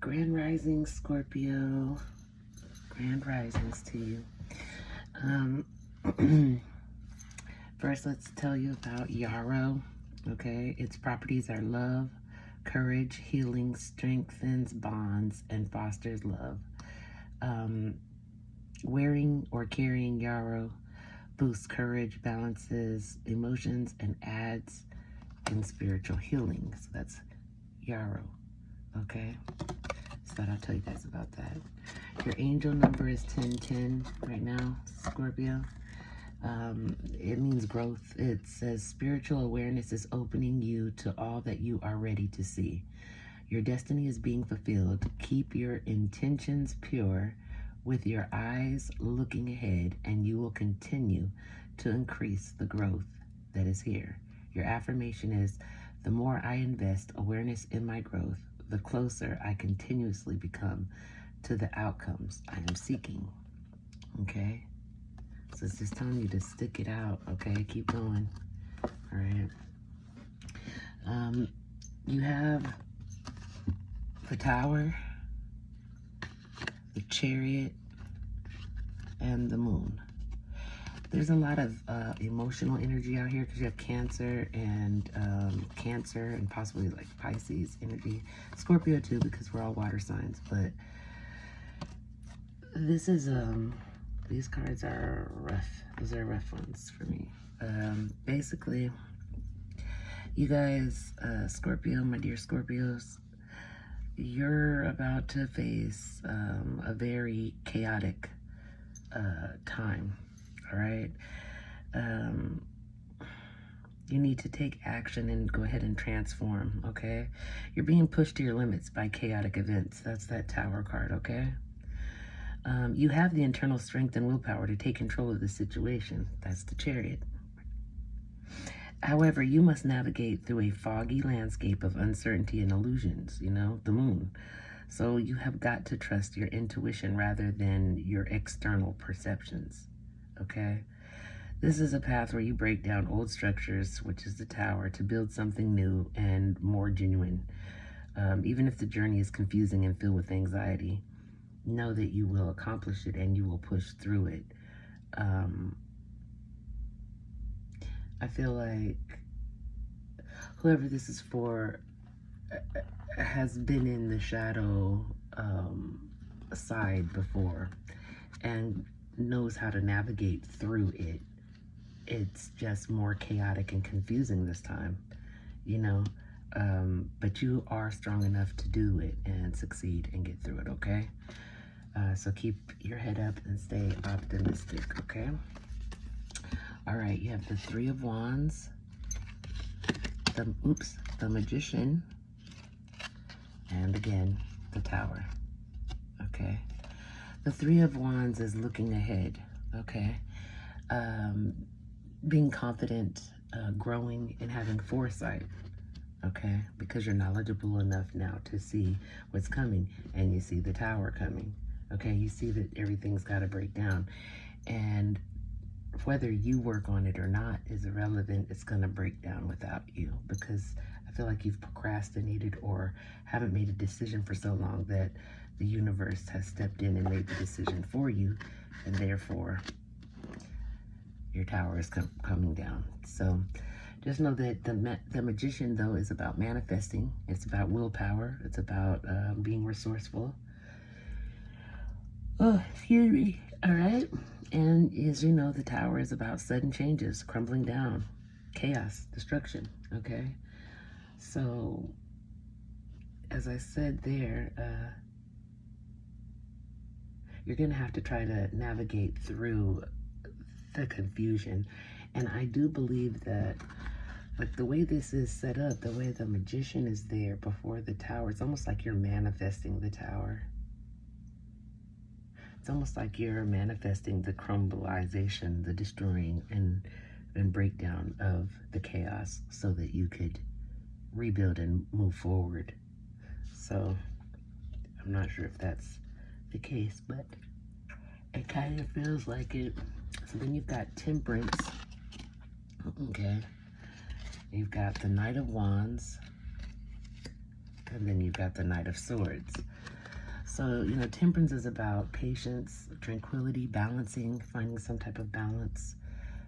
Grand Rising, Scorpio. Grand Risings to you. First, let's tell you about yarrow. Okay, its properties are love, courage, healing, strengthens bonds, and fosters love. Wearing or carrying yarrow boosts courage, balances emotions, and adds in spiritual healing. So that's yarrow. Okay, so I'll tell you guys about that. Your angel number is 1010 right now, Scorpio. It means growth. It says spiritual awareness is opening you to all that you are ready to see. Your destiny is being fulfilled. Keep your intentions pure with your eyes looking ahead, and you will continue to increase the growth that is here. Your affirmation is, the more I invest awareness in my growth, the closer I continuously become to the outcomes I am seeking. Okay? So it's just telling you to stick it out, okay? Keep going. All right. You have the Tower, the Chariot, and the Moon. There's a lot of emotional energy out here because you have Cancer and possibly like Pisces energy. Scorpio too, because we're all water signs. But this is, these cards are rough. Those are rough ones for me. Basically, you guys, Scorpio, my dear Scorpios, you're about to face a very chaotic time. All right. You need to take action and go ahead and transform, okay? You're being pushed to your limits by chaotic events. That's that Tower card, okay? You have the internal strength and willpower to take control of the situation. That's the Chariot. However, you must navigate through a foggy landscape of uncertainty and illusions, you know, the Moon. So you have got to trust your intuition rather than your external perceptions. Okay? This is a path where you break down old structures, which is the Tower, to build something new and more genuine. Even if the journey is confusing and filled with anxiety, know that you will accomplish it and you will push through it. I feel like whoever this is for has been in the shadow side before and knows how to navigate through it. It's just more chaotic and confusing this time, you know, but you are strong enough to do it and succeed and get through it, okay? So keep your head up and stay optimistic, okay? All right, you have the Three of Wands, the Magician, and again, the Tower, okay? The Three of Wands is looking ahead, okay? Being confident, growing, and having foresight, okay? Because you're knowledgeable enough now to see what's coming, and you see the Tower coming, okay? You see that everything's got to break down, and whether you work on it or not is irrelevant. It's going to break down without you, because I feel like you've procrastinated or haven't made a decision for so long that the universe has stepped in and made the decision for you, and therefore your Tower is coming down. So just know that the Magician, though, is about manifesting. It's about willpower. It's about being resourceful. Oh, excuse me. All right. And as you know, the Tower is about sudden changes, crumbling down, chaos, destruction, okay? So, as I said there, you're going to have to try to navigate through the confusion. And I do believe that, like, the way this is set up, the way the Magician is there before the Tower, it's almost like you're manifesting the Tower. It's almost like you're manifesting the crumbleization, the destroying and breakdown of the chaos so that you could rebuild and move forward. So I'm not sure if that's the case, but it kind of feels like it. So then you've got Temperance, okay? You've got the Knight of Wands, And then you've got the Knight of Swords. So, you know, temperance is about patience, tranquility, balancing, finding some type of balance.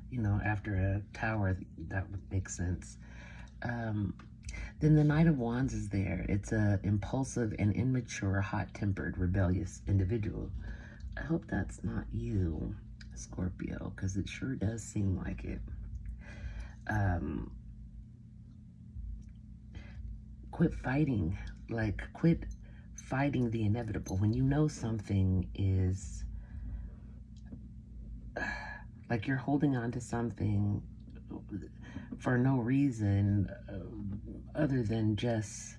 You know, after a tower, that would make sense. Then the Knight of Wands is there. It's a impulsive and immature, hot-tempered, rebellious individual. I hope that's not you, Scorpio, because it sure does seem like it. Quit fighting. Like, quit fighting the inevitable. When you know something is, like you're holding on to something for no reason other than just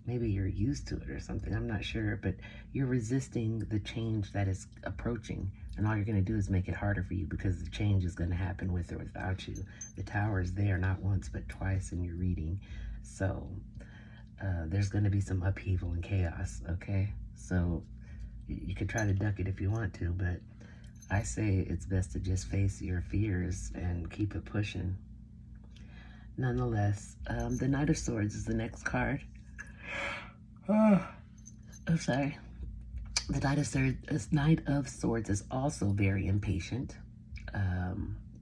maybe you're used to it or something. I'm not sure, but you're resisting the change that is approaching, and all you're going to do is make it harder for you because the change is going to happen with or without you. The tower is there not once but twice in your reading, so there's going to be some upheaval and chaos, okay? So you could try to duck it if you want to, but I say it's best to just face your fears and keep it pushing. Nonetheless, the Knight of Swords is the next card. I'm sorry. The Knight of Swords is also very impatient,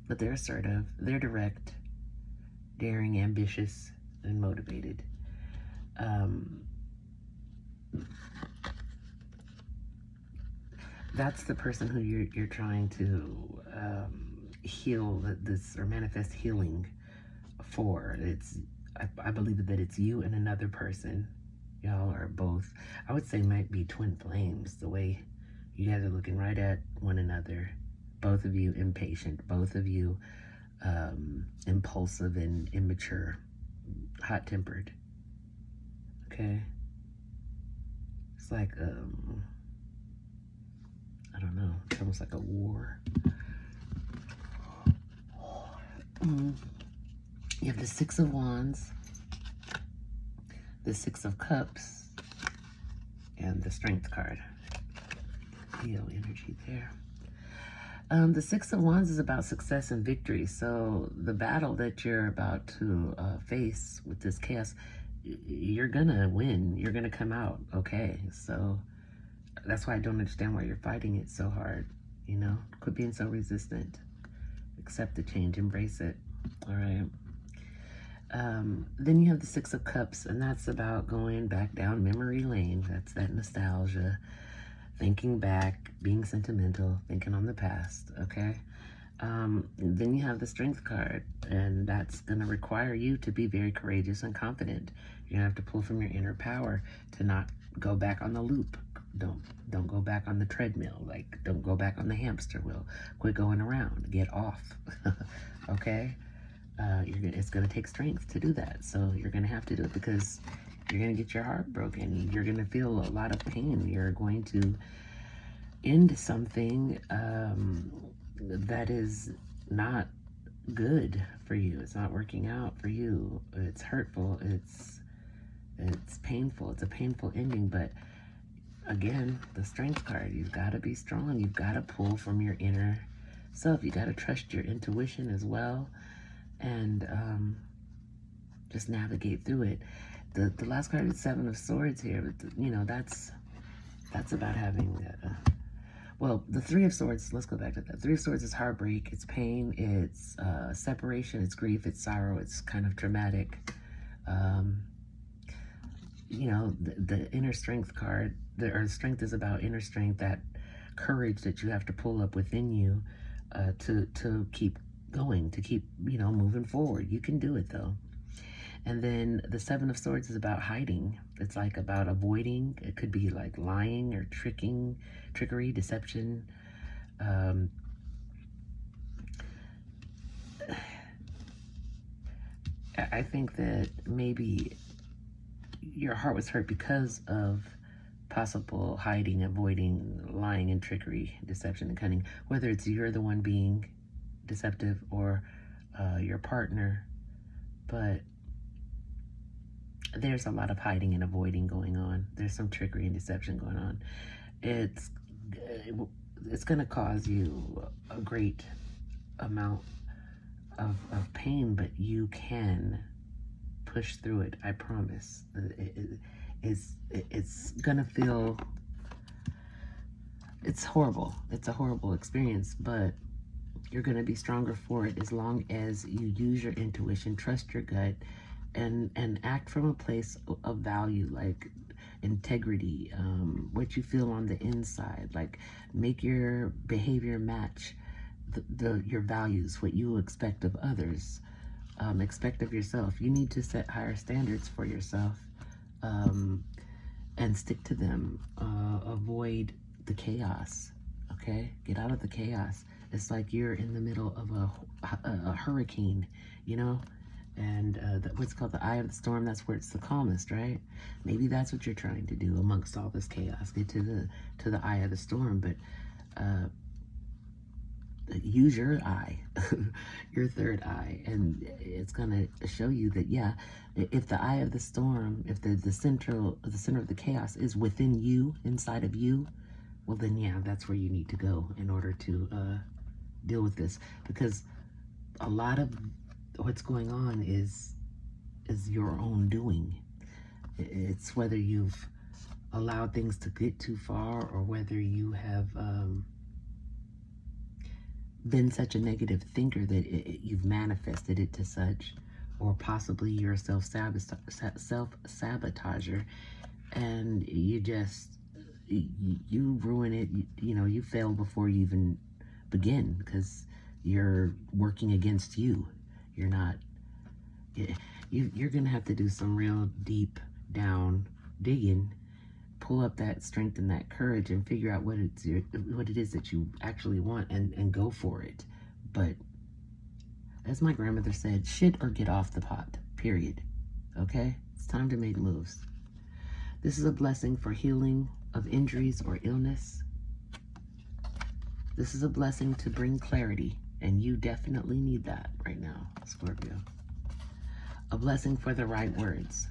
but they're assertive, they're direct, daring, ambitious, and motivated. That's the person who you're trying to heal this or manifest healing for. I believe that it's you and another person. Y'all are both, I would say, might be twin flames, the way you guys are looking right at one another. Both of you impatient, both of you impulsive and immature, hot-tempered. Okay? It's like, I don't know, it's almost like a war. You have the Six of Wands, the Six of Cups, and the Strength card. Leo energy there. The Six of Wands is about success and victory. So the battle that you're about to face with this chaos, you're gonna win. You're gonna come out okay. So that's why I don't understand why you're fighting it so hard. You know, quit being so resistant. Accept the change, embrace it. All right. Then you have the Six of Cups, and that's about going back down memory lane. That's that nostalgia, thinking back, being sentimental, thinking on the past, okay? Then you have the Strength card, and that's going to require you to be very courageous and confident. You're going to have to pull from your inner power to not go back on the loop. Don't go back on the treadmill. Like, don't go back on the hamster wheel. Quit going around. Get off, okay? It's going to take strength to do that. So you're going to have to do it because you're going to get your heart broken. You're going to feel a lot of pain. You're going to end something that is not good for you. It's not working out for you. It's hurtful. It's painful. It's a painful ending. But again, the Strength card, you've got to be strong. You've got to pull from your inner self. You got to trust your intuition as well. And just navigate through it. The last card is Seven of Swords here, but you know, that's about having well, the Three of Swords, let's go back to that. Three of Swords is heartbreak, it's pain, it's separation, it's grief, it's sorrow, it's kind of traumatic. You know, the inner strength card, or strength is about inner strength, that courage that you have to pull up within you to keep going, to keep, you know, moving forward. You can do it though. And then the Seven of Swords is about hiding. It's like about avoiding. It could be like lying or trickery, deception. I think that maybe your heart was hurt because of possible hiding, avoiding, lying and trickery, deception and cunning. Whether it's you're the one being deceptive or your partner, but there's a lot of hiding and avoiding going on. There's some trickery and deception going on. It's going to cause you a great amount of pain, but you can Push through it. I promise. It's gonna feel, it's horrible. It's a horrible experience, but you're gonna be stronger for it as long as you use your intuition, trust your gut, and act from a place of value, like integrity, what you feel on the inside. Like, make your behavior match your values, what you expect of others, expect of yourself. You need to set higher standards for yourself, and stick to them. Avoid the chaos, okay? Get out of the chaos. It's like you're in the middle of a hurricane, you know? And what's called the eye of the storm, that's where it's the calmest, right? Maybe that's what you're trying to do amongst all this chaos. Get to the eye of the storm, but use your eye, your third eye, and it's gonna show you that, yeah, if the eye of the storm, if the center of the chaos is within you, inside of you, well then, yeah, that's where you need to go in order to deal with this. Because a lot of what's going on is your own doing. It's whether you've allowed things to get too far, or whether you have been such a negative thinker that you've manifested it to such, or possibly you're a self-sabotager, and you ruin it. You know, you fail before you even begin, because you're working against you. You're not, you're gonna have to do some real deep down digging, pull up that strength and that courage, and figure out what it is that you actually want, and go for it. But as my grandmother said, shit or get off the pot, period. Okay? It's time to make moves. This is a blessing for healing of injuries or illness. This is a blessing to bring clarity, and you definitely need that right now, Scorpio. A blessing for the right words.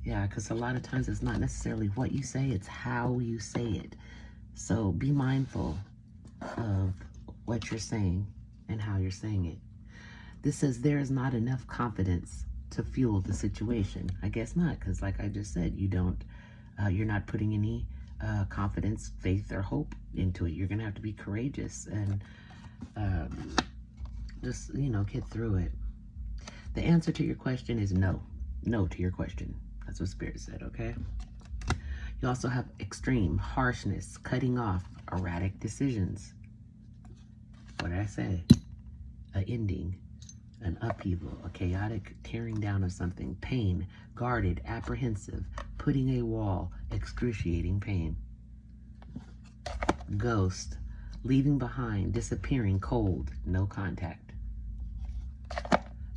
Yeah, because a lot of times it's not necessarily what you say, it's how you say it. So be mindful of what you're saying and how you're saying it. This says there is not enough confidence to fuel the situation. I guess not, because like I just said, you're not putting any confidence, faith, or hope into it. You're going to have to be courageous and just, get through it. The answer to your question is no. No to your question. That's what Spirit said, okay? You also have extreme harshness, cutting off, erratic decisions. What did I say? An ending, an upheaval, a chaotic tearing down of something, pain, guarded, apprehensive, putting a wall, excruciating pain. Ghost, leaving behind, disappearing, cold, no contact.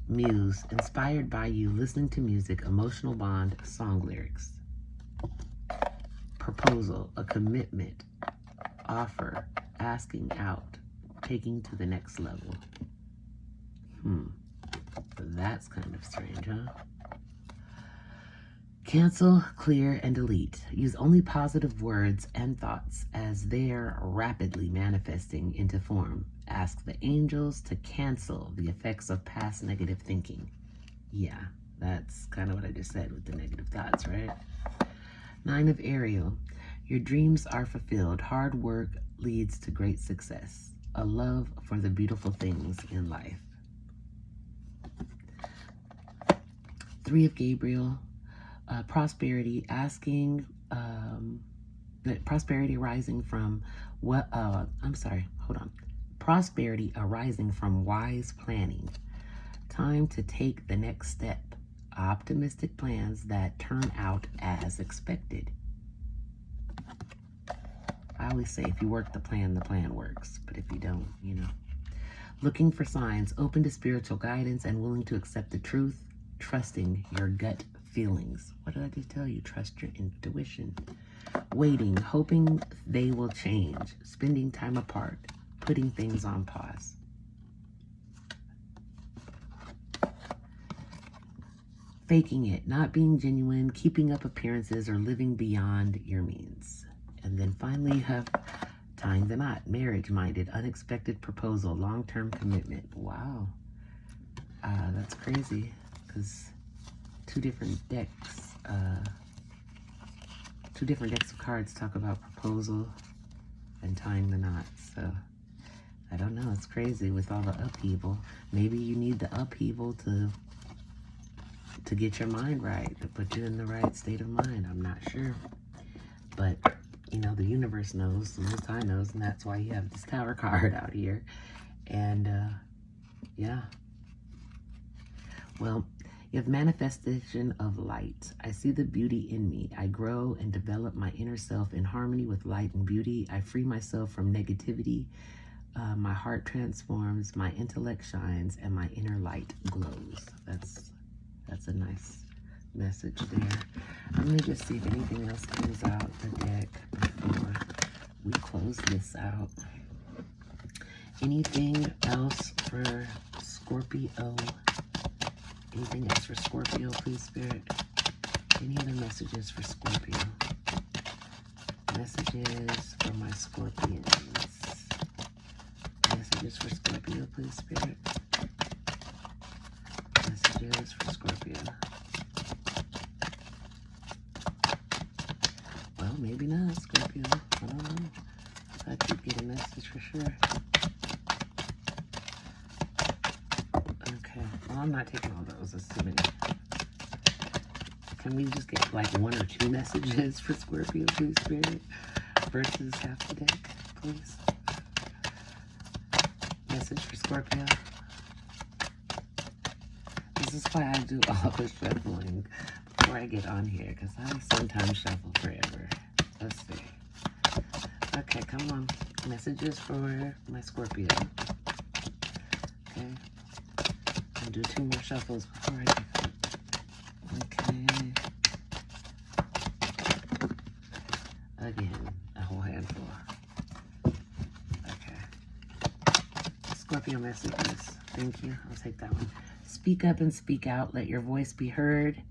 Muse, inspired by you, listening to music, emotional bond, song lyrics. Proposal, a commitment, offer, asking out, taking to the next level. That's kind of strange, huh? Cancel, clear, and delete. Use only positive words and thoughts as they're rapidly manifesting into form. Ask the angels to cancel the effects of past negative thinking. Yeah, that's kind of what I just said with the negative thoughts, right? 9 of Ariel. Your dreams are fulfilled. Hard work leads to great success. A love for the beautiful things in life. 3 of Gabriel. Prosperity, asking, prosperity arising from prosperity arising from wise planning. Time to take the next step. Optimistic plans that turn out as expected. I always say, if you work the plan works. But if you don't, Looking for signs, open to spiritual guidance, and willing to accept the truth, trusting your gut feelings. What did I just tell you? Trust your intuition. Waiting, hoping they will change. Spending time apart. Putting things on pause. Faking it, not being genuine, keeping up appearances, or living beyond your means. And then finally you have tying the knot. Marriage-minded, unexpected proposal, long-term commitment. Wow. That's crazy, because two different decks. Two different decks of cards talk about proposal and tying the knots. So I don't know. It's crazy with all the upheaval. Maybe you need the upheaval to get your mind right, to put you in the right state of mind. I'm not sure. But, you know, the universe knows, the Most High knows, and that's why you have this Tower card out here. And, yeah. Well, you have manifestation of light. I see the beauty in me. I grow and develop my inner self in harmony with light and beauty. I free myself from negativity. My heart transforms, my intellect shines, and my inner light glows. That's a nice message there. I'm going to just see if anything else comes out the deck before we close this out. Anything else for Scorpio? Anything else for Scorpio, please, Spirit? Any other messages for Scorpio? Messages for my Scorpions. Messages for Scorpio, please, Spirit. Messages for Scorpio. Well, maybe not, Scorpio. I don't know. I keep getting a message for sure. Okay. Well, I'm not taking all those. That's too many. Can we just get like one or two messages for Scorpio, please, Spirit? Versus half the deck, please. Message for Scorpio. This is why I do all the shuffling before I get on here, because I sometimes shuffle forever. Let's see. Okay, come on. Messages for my Scorpio. Okay. I'll do two more shuffles before I get on. Okay. Again, a whole handful. Okay. Scorpio messages. Thank you. I'll take that one. Speak up and speak out. Let your voice be heard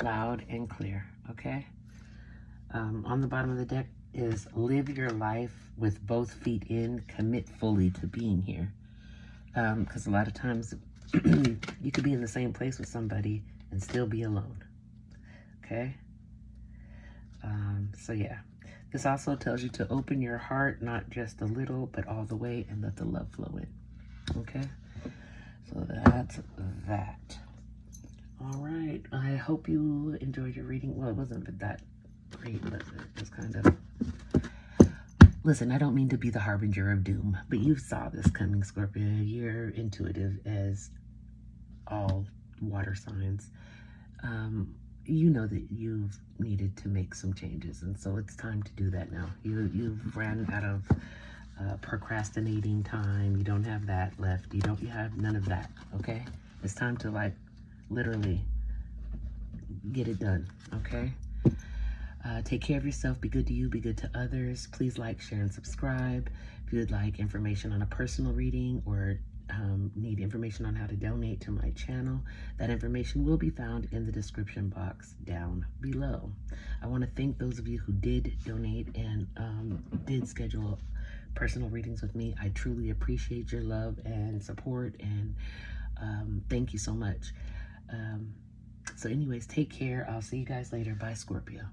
loud and clear. Okay? On the bottom of the deck is live your life with both feet in. Commit fully to being here. Because a lot of times you could be in the same place with somebody and still be alone. Okay? So yeah. This also tells you to open your heart, not just a little, but all the way, and let the love flow in. Okay? So that's that. All right. I hope you enjoyed your reading. Well, it wasn't that great, but it was kind of... Listen, I don't mean to be the harbinger of doom, but you saw this coming, Scorpio. You're intuitive as all water signs. You know that you've needed to make some changes, and so it's time to do that now. You've ran out of procrastinating time. You don't have that left. You have none of that, okay? It's time to, like, literally get it done, okay? Take care of yourself. Be good to you. Be good to others. Please like, share, and subscribe. If you would like information on a personal reading or need information on how to donate to my channel, that information will be found in the description box down below. I want to thank those of you who did donate and did schedule personal readings with me. I truly appreciate your love and support, and thank you so much. So anyways, take care. I'll see you guys later. Bye, Scorpio.